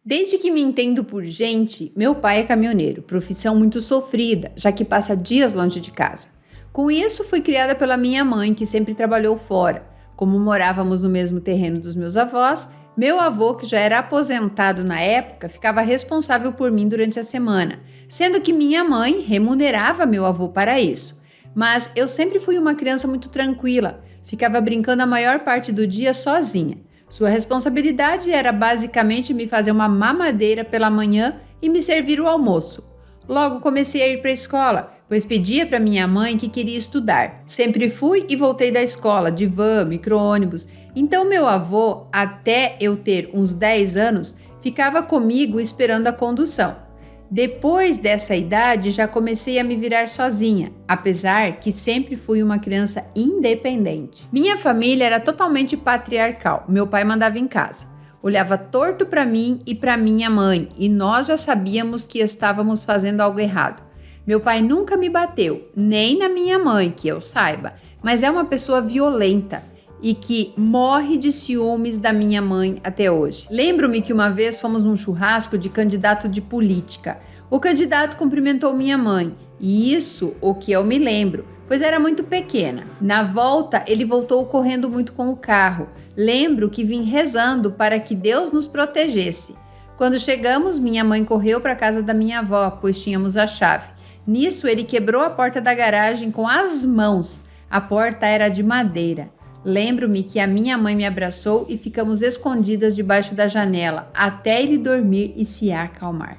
Desde que me entendo por gente, meu pai é caminhoneiro, profissão muito sofrida, já que passa dias longe de casa. Com isso, fui criada pela minha mãe, que sempre trabalhou fora. Como morávamos no mesmo terreno dos meus avós, meu avô, que já era aposentado na época, ficava responsável por mim durante a semana, sendo que minha mãe remunerava meu avô para isso. Mas eu sempre fui uma criança muito tranquila, ficava brincando a maior parte do dia sozinha. Sua responsabilidade era basicamente me fazer uma mamadeira pela manhã e me servir o almoço. Logo comecei a ir para a escola, pois pedia para minha mãe que queria estudar. Sempre fui e voltei da escola, de van, micro-ônibus. Então meu avô, até eu ter uns 10 anos, ficava comigo esperando a condução. Depois dessa idade, já comecei a me virar sozinha, apesar que sempre fui uma criança independente. Minha família era totalmente patriarcal, meu pai mandava em casa. Olhava torto para mim e para minha mãe, e nós já sabíamos que estávamos fazendo algo errado. Meu pai nunca me bateu, nem na minha mãe, que eu saiba, mas é uma pessoa violenta e que morre de ciúmes da minha mãe até hoje. Lembro-me que uma vez fomos num churrasco de candidato de política. O candidato cumprimentou minha mãe, e isso o que eu me lembro, pois era muito pequena. Na volta, ele voltou correndo muito com o carro. Lembro que vim rezando para que Deus nos protegesse. Quando chegamos, minha mãe correu para a casa da minha avó, pois tínhamos a chave. Nisso, ele quebrou a porta da garagem com as mãos. A porta era de madeira. Lembro-me que a minha mãe me abraçou e ficamos escondidas debaixo da janela, até ele dormir e se acalmar.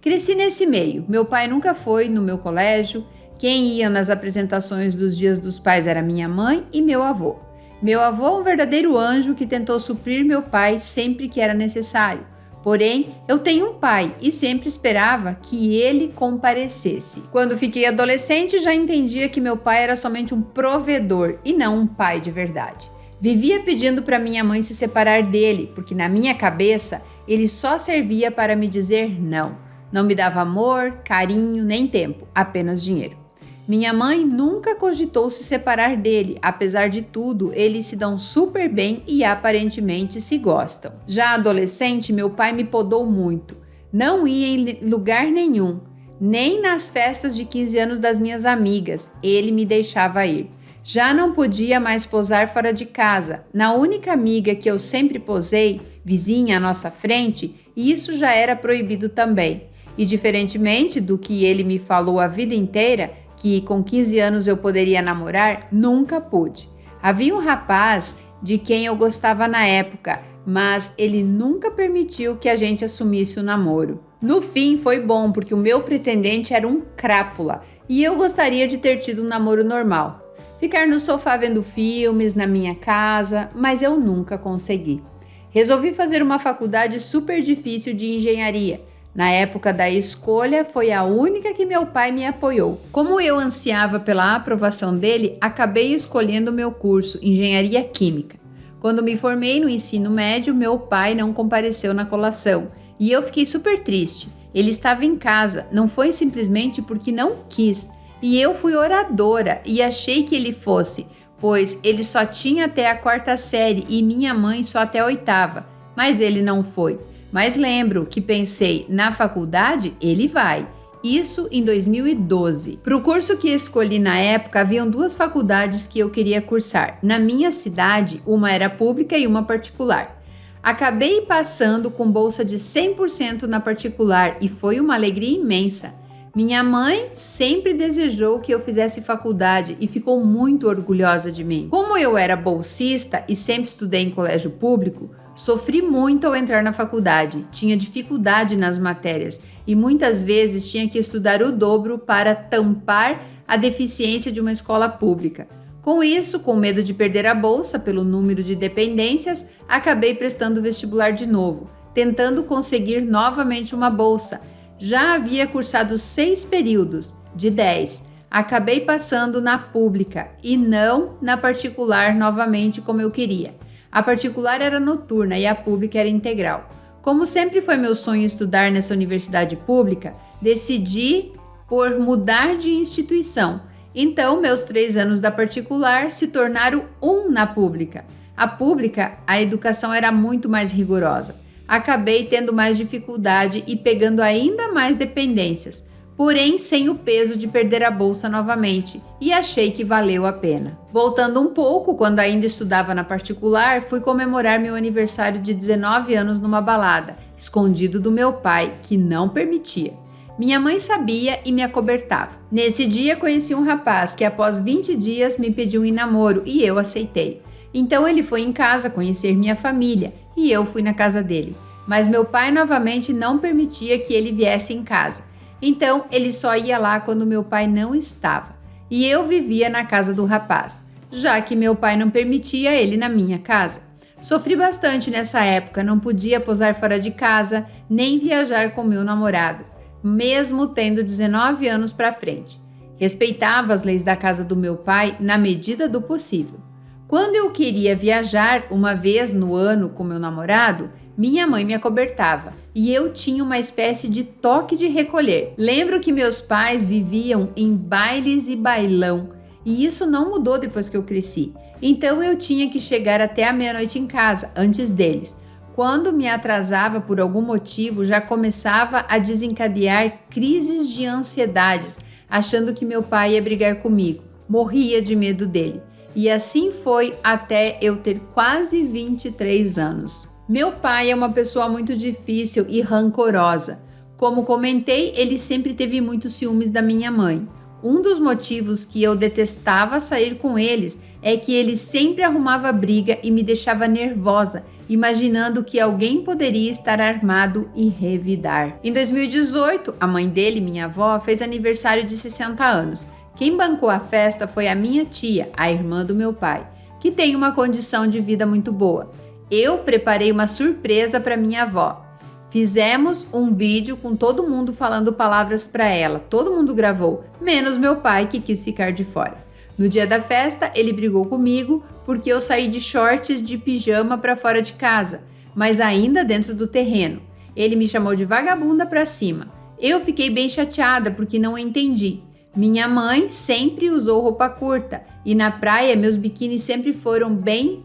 Cresci nesse meio. Meu pai nunca foi no meu colégio. Quem ia nas apresentações dos Dias dos Pais era minha mãe e meu avô. Meu avô é um verdadeiro anjo que tentou suprir meu pai sempre que era necessário. Porém, eu tenho um pai e sempre esperava que ele comparecesse. Quando fiquei adolescente, já entendia que meu pai era somente um provedor e não um pai de verdade. Vivia pedindo para minha mãe se separar dele, porque na minha cabeça ele só servia para me dizer não. Não me dava amor, carinho, nem tempo, apenas dinheiro. Minha mãe nunca cogitou se separar dele, apesar de tudo, eles se dão super bem e aparentemente se gostam. Já adolescente, meu pai me podou muito. Não ia em lugar nenhum, nem nas festas de 15 anos das minhas amigas, ele me deixava ir. Já não podia mais posar fora de casa. Na única amiga que eu sempre posei, vizinha à nossa frente, isso já era proibido também. E diferentemente do que ele me falou a vida inteira, que com 15 anos eu poderia namorar, nunca pude. Havia um rapaz de quem eu gostava na época, mas ele nunca permitiu que a gente assumisse o namoro. No fim foi bom, porque o meu pretendente era um crápula e eu gostaria de ter tido um namoro normal. Ficar no sofá vendo filmes na minha casa, mas eu nunca consegui. Resolvi fazer uma faculdade super difícil de engenharia. Na época da escolha, foi a única que meu pai me apoiou. Como eu ansiava pela aprovação dele, acabei escolhendo o meu curso, Engenharia Química. Quando me formei no ensino médio, meu pai não compareceu na colação e eu fiquei super triste. Ele estava em casa, não foi simplesmente porque não quis. E eu fui oradora e achei que ele fosse, pois ele só tinha até a 4ª série e minha mãe só até a 8ª, mas ele não foi. Mas lembro que pensei, na faculdade ele vai. Isso em 2012. Para o curso que escolhi na época, haviam 2 faculdades que eu queria cursar. Na minha cidade, uma era pública e uma particular. Acabei passando com bolsa de 100% na particular e foi uma alegria imensa. Minha mãe sempre desejou que eu fizesse faculdade e ficou muito orgulhosa de mim. Como eu era bolsista e sempre estudei em colégio público, sofri muito ao entrar na faculdade, tinha dificuldade nas matérias e muitas vezes tinha que estudar o dobro para tampar a deficiência de uma escola pública. Com isso, com medo de perder a bolsa pelo número de dependências, acabei prestando vestibular de novo, tentando conseguir novamente uma bolsa. Já havia cursado 6 períodos, de 10. Acabei passando na pública e não na particular novamente como eu queria. A particular era noturna e a pública era integral. Como sempre foi meu sonho estudar nessa universidade pública, decidi por mudar de instituição. Então, meus 3 anos da particular se tornaram 1 na pública. A pública, a educação era muito mais rigorosa. acabei tendo mais dificuldade e pegando ainda mais dependências, porém sem o peso de perder a bolsa novamente, e achei que valeu a pena. Voltando um pouco, quando ainda estudava na particular, fui comemorar meu aniversário de 19 anos numa balada, escondido do meu pai, que não permitia. Minha mãe sabia e me acobertava. Nesse dia conheci um rapaz que após 20 dias me pediu em namoro e eu aceitei. Então ele foi em casa conhecer minha família e eu fui na casa dele. Mas meu pai novamente não permitia que ele viesse em casa. Então ele só ia lá quando meu pai não estava. E eu vivia na casa do rapaz, já que meu pai não permitia ele na minha casa. Sofri bastante nessa época, não podia posar fora de casa, nem viajar com meu namorado, mesmo tendo 19 anos para frente. Respeitava as leis da casa do meu pai na medida do possível. Quando eu queria viajar uma vez no ano com meu namorado, minha mãe me acobertava e eu tinha uma espécie de toque de recolher. Lembro que meus pais viviam em bailes e bailão e isso não mudou depois que eu cresci. Então eu tinha que chegar até a meia-noite em casa, antes deles. Quando me atrasava por algum motivo, já começava a desencadear crises de ansiedades, achando que meu pai ia brigar comigo. Morria de medo dele. E assim foi até eu ter quase 23 anos. Meu pai é uma pessoa muito difícil e rancorosa. Como comentei, ele sempre teve muitos ciúmes da minha mãe. Um dos motivos que eu detestava sair com eles é que ele sempre arrumava briga e me deixava nervosa, imaginando que alguém poderia estar armado e revidar. Em 2018, a mãe dele, minha avó, fez aniversário de 60 anos. Quem bancou a festa foi a minha tia, a irmã do meu pai, que tem uma condição de vida muito boa. Eu preparei uma surpresa para minha avó. Fizemos um vídeo com todo mundo falando palavras para ela. Todo mundo gravou, menos meu pai que quis ficar de fora. No dia da festa, ele brigou comigo porque eu saí de shorts de pijama para fora de casa, mas ainda dentro do terreno. Ele me chamou de vagabunda para cima. Eu fiquei bem chateada porque não entendi. Minha mãe sempre usou roupa curta e na praia meus biquínis sempre foram bem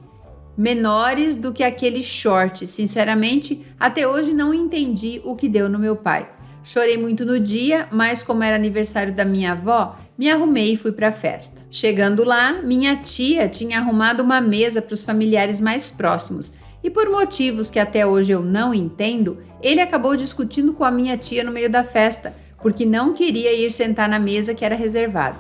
menores do que aquele short. Sinceramente, até hoje não entendi o que deu no meu pai. Chorei muito no dia, mas como era aniversário da minha avó, me arrumei e fui para a festa. Chegando lá, minha tia tinha arrumado uma mesa para os familiares mais próximos e por motivos que até hoje eu não entendo, ele acabou discutindo com a minha tia no meio da festa, porque não queria ir sentar na mesa que era reservada.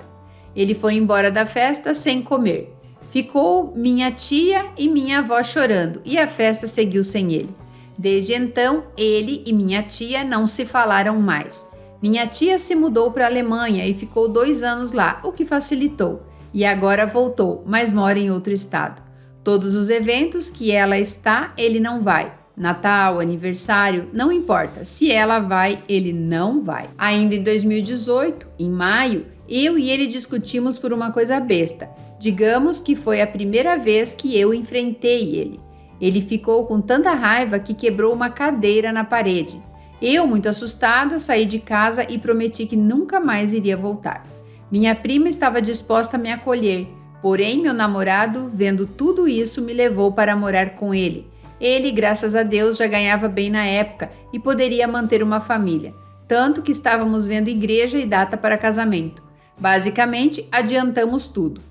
Ele foi embora da festa sem comer. Ficou minha tia e minha avó chorando e a festa seguiu sem ele. Desde então, ele e minha tia não se falaram mais. Minha tia se mudou para a Alemanha e ficou 2 anos lá, o que facilitou. E agora voltou, mas mora em outro estado. Todos os eventos que ela está, ele não vai. Natal, aniversário, não importa. Se ela vai, ele não vai. Ainda em 2018, em maio, eu e ele discutimos por uma coisa besta. Digamos que foi a primeira vez que eu enfrentei ele. Ele ficou com tanta raiva que quebrou uma cadeira na parede. Eu, muito assustada, saí de casa e prometi que nunca mais iria voltar. Minha prima estava disposta a me acolher, porém meu namorado, vendo tudo isso, me levou para morar com ele. Ele, graças a Deus, já ganhava bem na época e poderia manter uma família, tanto que estávamos vendo igreja e data para casamento. Basicamente, adiantamos tudo.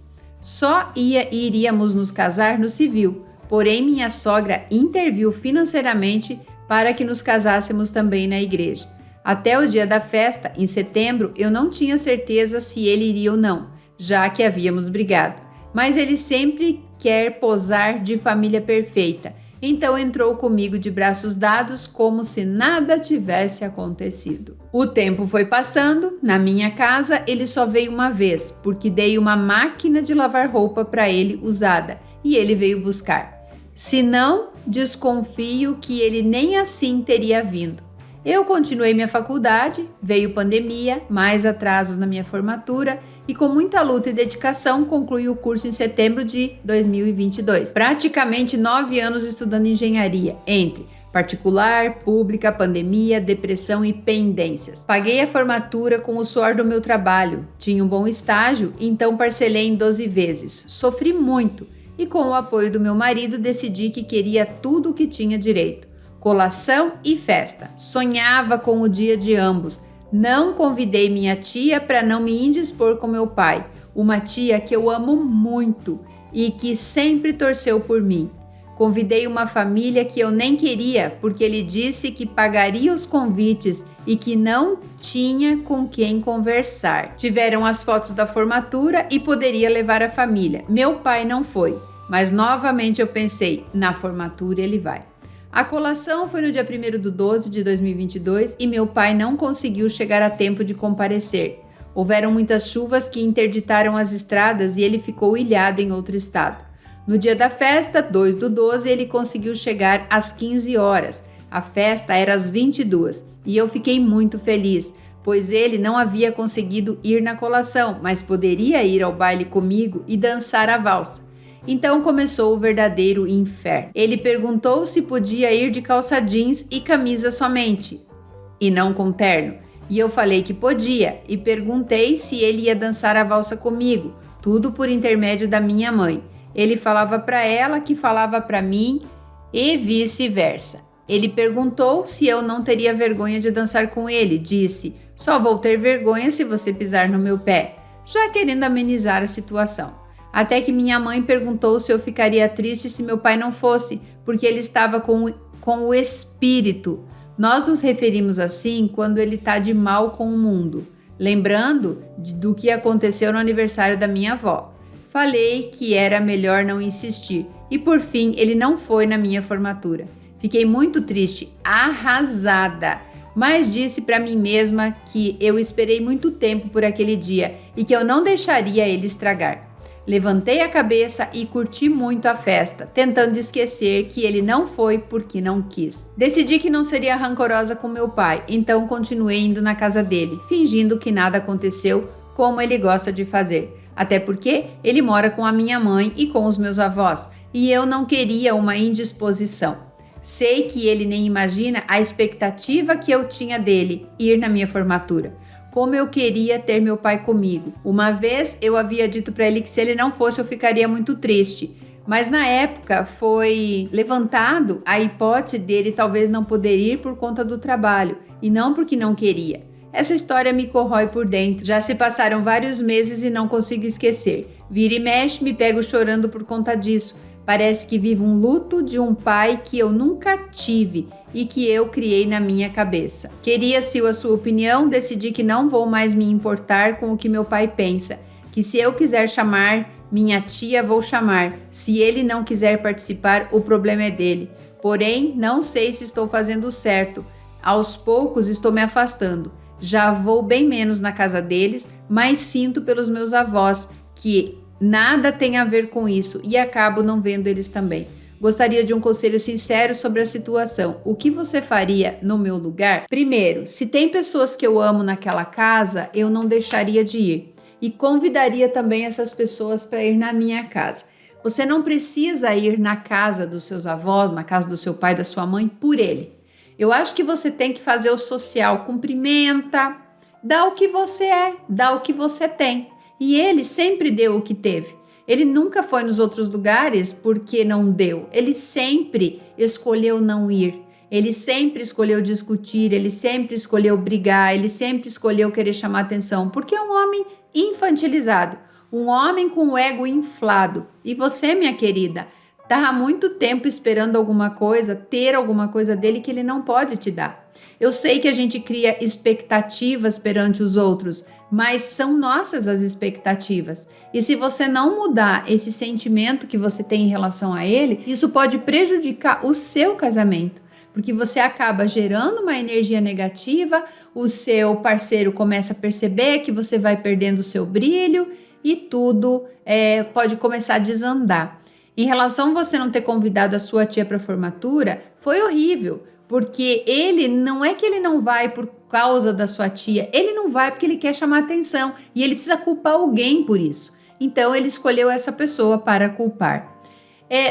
Só iríamos nos casar no civil, porém minha sogra interviu financeiramente para que nos casássemos também na igreja. Até o dia da festa, em setembro, eu não tinha certeza se ele iria ou não, já que havíamos brigado. Mas ele sempre quer posar de família perfeita, então entrou comigo de braços dados como se nada tivesse acontecido. O tempo foi passando, na minha casa ele só veio uma vez, porque dei uma máquina de lavar roupa para ele usada e ele veio buscar. Se não, desconfio que ele nem assim teria vindo. Eu continuei minha faculdade, veio pandemia, mais atrasos na minha formatura e com muita luta e dedicação concluí o curso em setembro de 2022. Praticamente 9 anos estudando engenharia, entre particular, pública, pandemia, depressão e pendências. Paguei a formatura com o suor do meu trabalho, tinha um bom estágio, então parcelei em 12 vezes. Sofri muito e com o apoio do meu marido decidi que queria tudo o que tinha direito. colação e festa. Sonhava com o dia de ambos. Não convidei minha tia para não me indispor com meu pai, uma tia que eu amo muito e que sempre torceu por mim. Convidei uma família que eu nem queria, porque ele disse que pagaria os convites e que não tinha com quem conversar. Tiveram as fotos da formatura e poderia levar a família. Meu pai não foi, mas novamente eu pensei, na formatura ele vai. A colação foi no dia 1º de 2022 e meu pai não conseguiu chegar a tempo de comparecer. Houveram muitas chuvas que interditaram as estradas e ele ficou ilhado em outro estado. No dia da festa, 2/12, ele conseguiu chegar às 15 horas. A festa era às 22 e eu fiquei muito feliz, pois ele não havia conseguido ir na colação, mas poderia ir ao baile comigo e dançar a valsa. Então começou o verdadeiro inferno. Ele perguntou se podia ir de calça jeans e camisa somente, e não com terno. E eu falei que podia e perguntei se ele ia dançar a valsa comigo, tudo por intermédio da minha mãe. Ele falava para ela que falava para mim e vice-versa. Ele perguntou se eu não teria vergonha de dançar com ele. Disse, só vou ter vergonha se você pisar no meu pé, já querendo amenizar a situação. Até que minha mãe perguntou se eu ficaria triste se meu pai não fosse, porque ele estava com o espírito. Nós nos referimos assim quando ele está de mal com o mundo, lembrando do que aconteceu no aniversário da minha avó. Falei que era melhor não insistir e por fim ele não foi na minha formatura. Fiquei muito triste, arrasada, mas disse para mim mesma que eu esperei muito tempo por aquele dia e que eu não deixaria ele estragar. Levantei a cabeça e curti muito a festa, tentando esquecer que ele não foi porque não quis. Decidi que não seria rancorosa com meu pai, então continuei indo na casa dele, fingindo que nada aconteceu, como ele gosta de fazer. Até porque ele mora com a minha mãe e com os meus avós, e eu não queria uma indisposição. Sei que ele nem imagina a expectativa que eu tinha dele ir na minha formatura. Como eu queria ter meu pai comigo. Uma vez eu havia dito para ele que se ele não fosse eu ficaria muito triste, mas na época foi levantado a hipótese dele talvez não poder ir por conta do trabalho, e não porque não queria. Essa história me corrói por dentro. Já se passaram vários meses e não consigo esquecer. Vira e mexe, me pego chorando por conta disso. Parece que vivo um luto de um pai que eu nunca tive e que eu criei na minha cabeça. Queria, se a sua opinião, decidi que não vou mais me importar com o que meu pai pensa. Que se eu quiser chamar minha tia, vou chamar. Se ele não quiser participar, o problema é dele. Porém, não sei se estou fazendo certo. Aos poucos estou me afastando. Já vou bem menos na casa deles, mas sinto pelos meus avós que nada tem a ver com isso e acabo não vendo eles também. Gostaria de um conselho sincero sobre a situação. O que você faria no meu lugar? Primeiro, se tem pessoas que eu amo naquela casa, eu não deixaria de ir. E convidaria também essas pessoas para ir na minha casa. Você não precisa ir na casa dos seus avós, na casa do seu pai, da sua mãe, por ele. Eu acho que você tem que fazer o social, cumprimenta, dá o que você é, dá o que você tem. E ele sempre deu o que teve. Ele nunca foi nos outros lugares porque não deu. Ele sempre escolheu não ir. Ele sempre escolheu discutir, ele sempre escolheu brigar, ele sempre escolheu querer chamar atenção, porque é um homem infantilizado, um homem com o ego inflado. E você, minha querida, está há muito tempo esperando alguma coisa, ter alguma coisa dele que ele não pode te dar. Eu sei que a gente cria expectativas perante os outros, mas são nossas as expectativas. E se você não mudar esse sentimento que você tem em relação a ele, isso pode prejudicar o seu casamento, porque você acaba gerando uma energia negativa, o seu parceiro começa a perceber que você vai perdendo o seu brilho e tudo pode começar a desandar. Em relação a você não ter convidado a sua tia para a formatura, foi horrível, porque ele não é que ele não vai por causa da sua tia, ele não vai porque ele quer chamar atenção e ele precisa culpar alguém por isso. Então ele escolheu essa pessoa para culpar.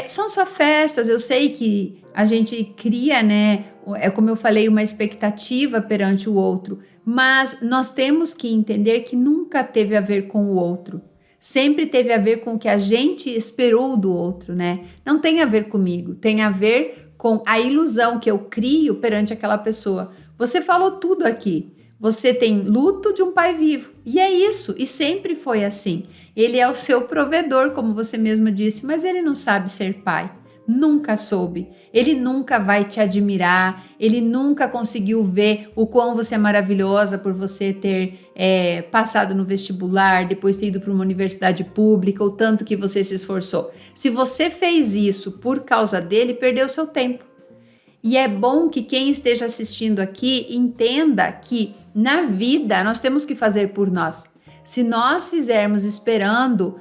São só festas, eu sei que a gente cria, né? Como eu falei, uma expectativa perante o outro, mas nós temos que entender que nunca teve a ver com o outro. Sempre teve a ver com o que a gente esperou do outro, né? Não tem a ver comigo, tem a ver com a ilusão que eu crio perante aquela pessoa. Você falou tudo aqui. Você tem luto de um pai vivo. E é isso. E sempre foi assim. Ele é o seu provedor, como você mesma disse, mas ele não sabe ser pai. Nunca soube. Ele nunca vai te admirar. Ele nunca conseguiu ver o quão você é maravilhosa por você ter passado no vestibular, depois ter ido para uma universidade pública, o tanto que você se esforçou. Se você fez isso por causa dele, perdeu seu tempo. E é bom que quem esteja assistindo aqui entenda que na vida nós temos que fazer por nós. Se nós fizermos esperando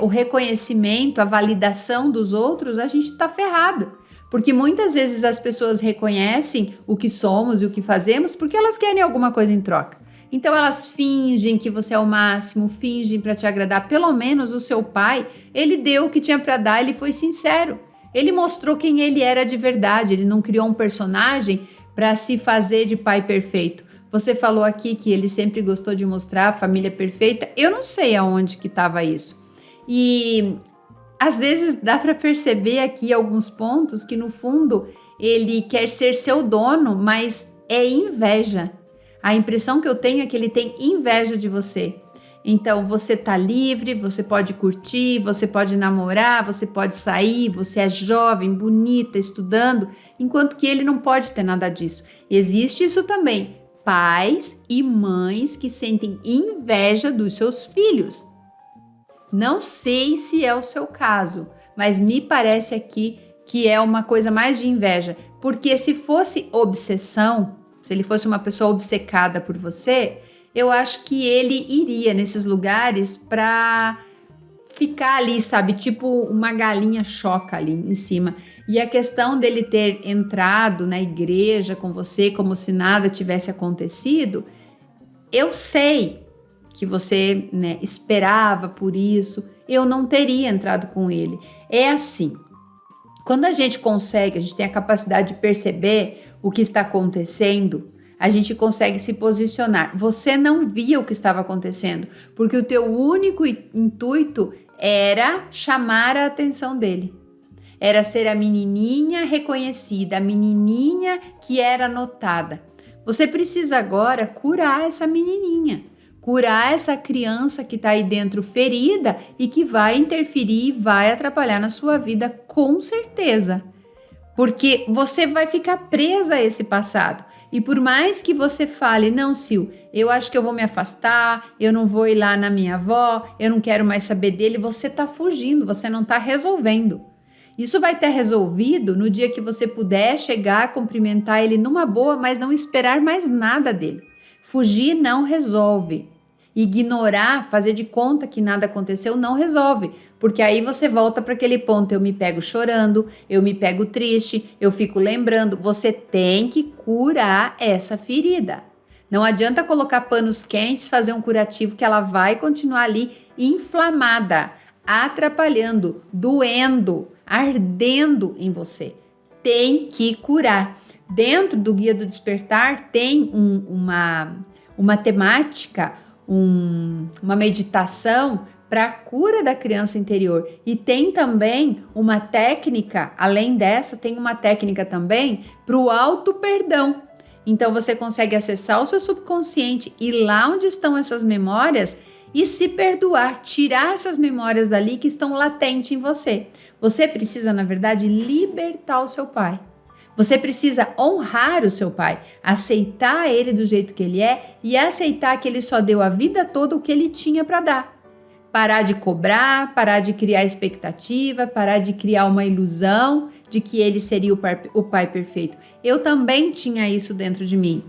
o reconhecimento, a validação dos outros, a gente está ferrado. Porque muitas vezes as pessoas reconhecem o que somos e o que fazemos porque elas querem alguma coisa em troca. Então elas fingem que você é o máximo, fingem para te agradar. Pelo menos o seu pai, ele deu o que tinha para dar, ele foi sincero. Ele mostrou quem ele era de verdade, ele não criou um personagem para se fazer de pai perfeito. Você falou aqui que ele sempre gostou de mostrar a família perfeita. Eu não sei aonde que estava isso. E às vezes dá para perceber aqui alguns pontos que no fundo ele quer ser seu dono, mas é inveja. A impressão que eu tenho é que ele tem inveja de você. Então, você tá livre, você pode curtir, você pode namorar, você pode sair, você é jovem, bonita, estudando, enquanto que ele não pode ter nada disso. Existe isso também. Pais e mães que sentem inveja dos seus filhos. Não sei se é o seu caso, mas me parece aqui que é uma coisa mais de inveja. Porque se fosse obsessão, se ele fosse uma pessoa obcecada por você, eu acho que ele iria nesses lugares para ficar ali, sabe? Tipo uma galinha choca ali em cima. E a questão dele ter entrado na igreja com você como se nada tivesse acontecido, eu sei que você, né, esperava por isso, eu não teria entrado com ele. É assim, quando a gente tem a capacidade de perceber o que está acontecendo, a gente consegue se posicionar. Você não via o que estava acontecendo, porque o teu único intuito era chamar a atenção dele. Era ser a menininha reconhecida, a menininha que era notada. Você precisa agora curar essa menininha, curar essa criança que está aí dentro ferida e que vai interferir e vai atrapalhar na sua vida com certeza. Porque você vai ficar presa a esse passado. E por mais que você fale, não, Sil, eu acho que eu vou me afastar, eu não vou ir lá na minha avó, eu não quero mais saber dele, você está fugindo, você não está resolvendo. Isso vai ter resolvido no dia que você puder chegar, cumprimentar ele numa boa, mas não esperar mais nada dele. Fugir não resolve. Ignorar, fazer de conta que nada aconteceu, não resolve. Porque aí você volta para aquele ponto, eu me pego chorando, eu me pego triste, eu fico lembrando. Você tem que curar essa ferida. Não adianta colocar panos quentes, fazer um curativo que ela vai continuar ali inflamada, atrapalhando, doendo, ardendo em você. Tem que curar. Dentro do Guia do Despertar tem uma temática, uma meditação para a cura da criança interior. E tem também uma técnica, além dessa, tem uma técnica também para o auto-perdão. Então você consegue acessar o seu subconsciente, ir lá onde estão essas memórias e se perdoar, tirar essas memórias dali que estão latentes em você. Você precisa, na verdade, libertar o seu pai. Você precisa honrar o seu pai, aceitar ele do jeito que ele é e aceitar que ele só deu a vida toda o que ele tinha para dar. Parar de cobrar, parar de criar expectativa, parar de criar uma ilusão de que ele seria o pai perfeito. Eu também tinha isso dentro de mim.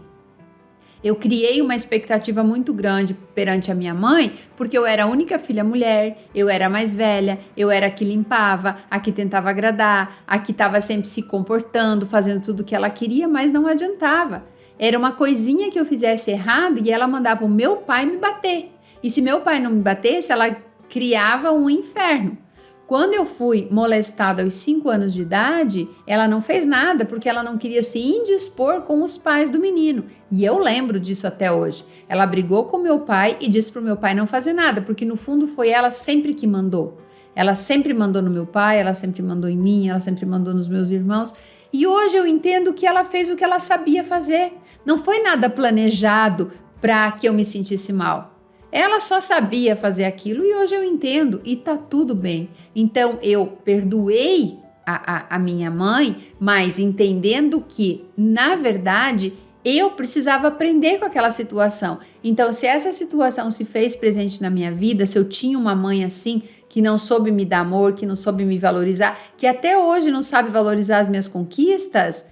Eu criei uma expectativa muito grande perante a minha mãe, porque eu era a única filha mulher, eu era a mais velha, eu era a que limpava, a que tentava agradar, a que estava sempre se comportando, fazendo tudo o que ela queria, mas não adiantava. Era uma coisinha que eu fizesse errado e ela mandava o meu pai me bater. E se meu pai não me batesse, ela criava um inferno. Quando eu fui molestada aos 5 anos de idade, ela não fez nada porque ela não queria se indispor com os pais do menino. E eu lembro disso até hoje. Ela brigou com meu pai e disse para o meu pai não fazer nada, porque no fundo foi ela sempre que mandou. Ela sempre mandou no meu pai, ela sempre mandou em mim, ela sempre mandou nos meus irmãos. E hoje eu entendo que ela fez o que ela sabia fazer. Não foi nada planejado para que eu me sentisse mal. Ela só sabia fazer aquilo e hoje eu entendo e tá tudo bem. Então eu perdoei a minha mãe, mas entendendo que, na verdade, eu precisava aprender com aquela situação. Então, se essa situação se fez presente na minha vida, se eu tinha uma mãe assim, que não soube me dar amor, que não soube me valorizar, que até hoje não sabe valorizar as minhas conquistas,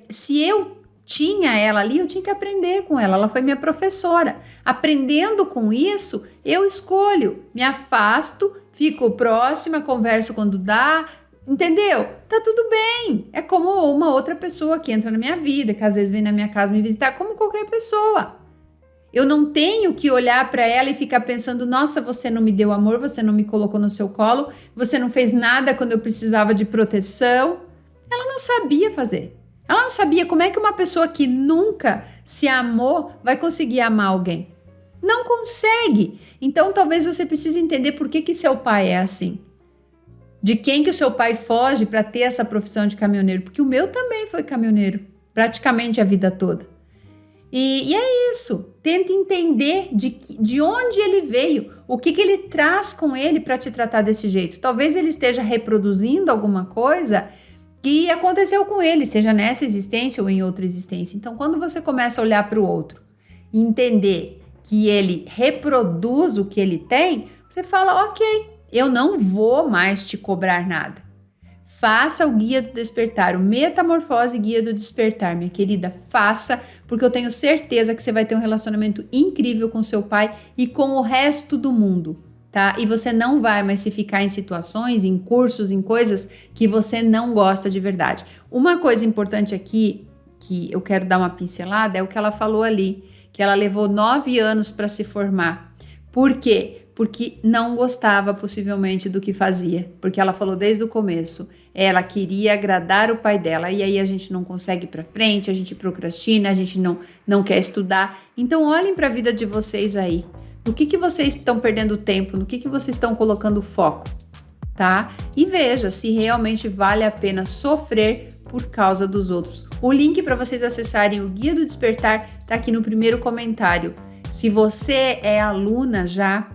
se eu tinha ela ali, eu tinha que aprender com ela. Ela foi minha professora. Aprendendo com isso, eu escolho, me afasto, fico próxima, converso quando dá. Entendeu? Tá tudo bem. É como uma outra pessoa que entra na minha vida, que às vezes vem na minha casa me visitar, como qualquer pessoa. Eu não tenho que olhar para ela e ficar pensando, nossa, você não me deu amor, você não me colocou no seu colo, você não fez nada quando eu precisava de proteção. Ela não sabia fazer. Ela não sabia como é que uma pessoa que nunca se amou vai conseguir amar alguém. Não consegue. Então, talvez você precise entender por que seu pai é assim. De quem que o seu pai foge para ter essa profissão de caminhoneiro? Porque o meu também foi caminhoneiro, praticamente a vida toda. E é isso, tenta entender de onde ele veio, o que ele traz com ele para te tratar desse jeito. Talvez ele esteja reproduzindo alguma coisa que aconteceu com ele, seja nessa existência ou em outra existência. Então, quando você começa a olhar para o outro e entender que ele reproduz o que ele tem, você fala, ok, eu não vou mais te cobrar nada. Faça o Guia do Despertar, o Metamorfose Guia do Despertar, minha querida. Faça, porque eu tenho certeza que você vai ter um relacionamento incrível com seu pai e com o resto do mundo, tá? E você não vai mais se ficar em situações, em cursos, em coisas que você não gosta de verdade. Uma coisa importante aqui, que eu quero dar uma pincelada, é o que ela falou ali, que ela levou 9 anos para se formar. Por quê? Porque não gostava possivelmente do que fazia, porque ela falou desde o começo, ela queria agradar o pai dela, e aí a gente não consegue ir para frente, a gente procrastina, a gente não quer estudar. Então olhem para a vida de vocês aí, no que vocês estão perdendo tempo, no que vocês estão colocando foco, tá? E veja se realmente vale a pena sofrer por causa dos outros. O link para vocês acessarem o Guia do Despertar tá aqui no primeiro comentário. Se você é aluna já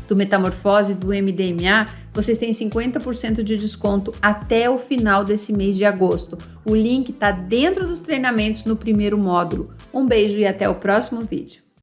do Metamorfose, do MDMA, vocês têm 50% de desconto até o final desse mês de agosto. O link está dentro dos treinamentos no primeiro módulo. Um beijo e até o próximo vídeo.